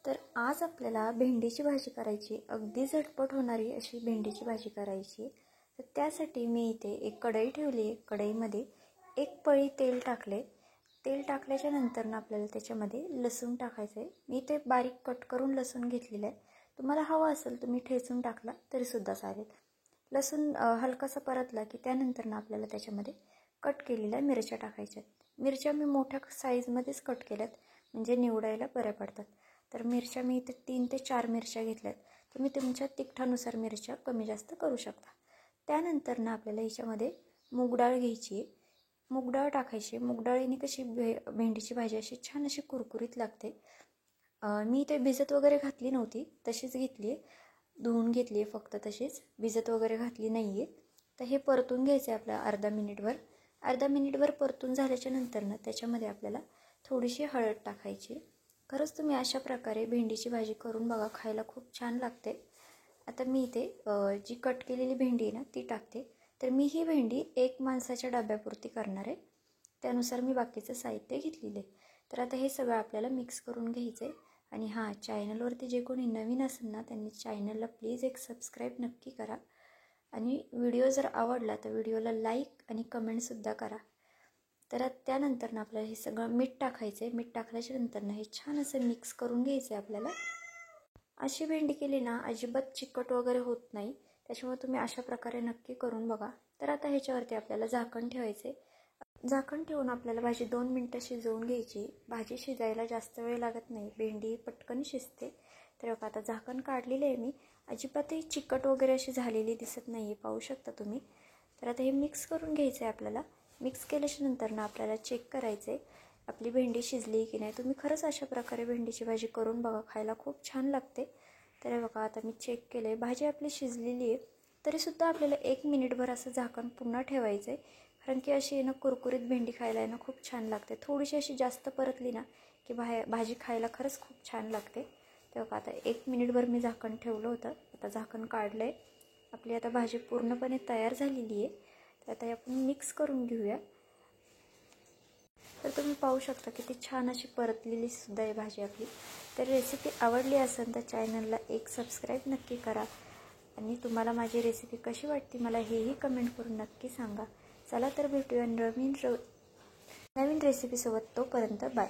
तर आज आपल्याला भेंडीची भाजी करायची, अगदी झटपट होणारी अशी भेंडीची भाजी करायची। तर त्यासाठी मी इथे एक कढई ठेवली आहे। कढईमध्ये एक पळी तेल टाकले। तेल टाकल्याच्या नंतर आपल्याला त्याच्यामध्ये लसूण टाकायचं आहे। मी ते बारीक कट करून लसूण घेतलेला आहे। तुम्हाला हवा असेल तुम्ही ठेचून टाकला तरी सुद्धा चालेल। लसूण हलकासा परतला की त्यानंतर आपल्याला त्याच्यामध्ये कट केलेल्या मिरच्या टाकायच्या। मिरच्या मी मोठ्या साईजमध्येच कट केल्यात, म्हणजे निवडायला बऱ्या पडतात। तर मिरच्या मी इथे 3 ते 4 मिरच्या घेतल्यात। तुम्ही तुमच्या तिखटानुसार मिरच्या कमी जास्त करू शकता। त्यानंतर आपल्याला याच्यामध्ये मूग डाळ घ्यायची, मूग डाळ टाकायची। मूग डाळीने कशी भेंडीची भाजी अशी छान अशी कुरकुरीत लागते। मी ते भिजत वगैरे घातली नव्हती, तशीच घेतली, धुवून घेतली फक्त, तशीच भिजत वगैरे घातली नाहीये। तर हे परतून घ्यायचं आहे आपल्याला अर्धा मिनिटभर परतून झाल्याच्या नंतर त्याच्यामध्ये आपल्याला थोडीशी हळद टाकायची। खरंच तुम्ही अशा प्रकारे भेंडीची भाजी करून बघा, खायला खूप छान लागते। आता मी इथे जी कट केलेली भेंडी आहे ना ती टाकते। तर मी ही भेंडी 1 माणसाच्या डब्यापुरती करणार आहे, त्यानुसार मी बाकीचं साहित्य घेतलेले। तर आता हे सगळं आपल्याला मिक्स करून घ्यायचं आहे। आणि हां, चॅनलवरती जे कोणी नवीन असेल ना त्यांनी चॅनलला प्लीज एक सबस्क्राईब नक्की करा। आणि व्हिडिओ जर आवडला तर व्हिडिओला लाईक आणि कमेंटसुद्धा करा। तर त्यानंतर आपल्याला हे सगळं मीठ टाकायचं आहे। मीठ टाकल्याच्या नंतर हे छान असं मिक्स करून घ्यायचं आहे आपल्याला। अशी भेंडी केली ना अजिबात चिकट वगैरे होत नाही, त्याच्यामुळे तुम्ही अशा प्रकारे नक्की करून बघा। तर आता ह्याच्यावरती आपल्याला झाकण ठेवायचे। झाकण ठेवून आपल्याला भाजी 2 मिनिटं शिजवून घ्यायची। भाजी शिजायला जास्त वेळ लागत नाही, भेंडी पटकन शिजते। तर आता झाकण काढलेलं आहे मी, अजिबातही चिकट वगैरे अशी झालेली दिसत नाही आहे, पाहू शकता तुम्ही। तर आता हे मिक्स करून घ्यायचं आहे आपल्याला। मिक्स केल्याच्या नंतर आपल्याला चेक करायचं आहे आपली भेंडी शिजली की नाही। तुम्ही खरंच अशा प्रकारे भेंडीची भाजी करून बघा, खायला खूप छान लागते। तर बघा आता मी चेक केलं आहे, भाजी आपली शिजलेली आहे। तरीसुद्धा आपल्याला 1 मिनिटभर असं झाकण पुन्हा ठेवायचं आहे, कारण की अशी कुरकुरीत भेंडी खायला खूप छान लागते। थोडीशी अशी जास्त परतली ना की भाजी खायला खरंच खूप छान लागते। तर बघा आता 1 मिनिटभर मी झाकण ठेवलं होतं, आता झाकण काढलं आहे। आपली आता भाजी पूर्णपणे तयार झालेली आहे। तर आता आपण मिक्स करून घेऊया। तर तुम्ही पाहू शकता किती छान अशी परतलेली सुद्धा आहे भाजी आपली। तर रेसिपी आवडली असेल तर चॅनलला एक सबस्क्राईब नक्की करा। आणि तुम्हाला माझी रेसिपी कशी वाटते मला हेही कमेंट करून नक्की सांगा। चला तर भेटूया नवीन रेसिपीसोबत, तोपर्यंत बाय।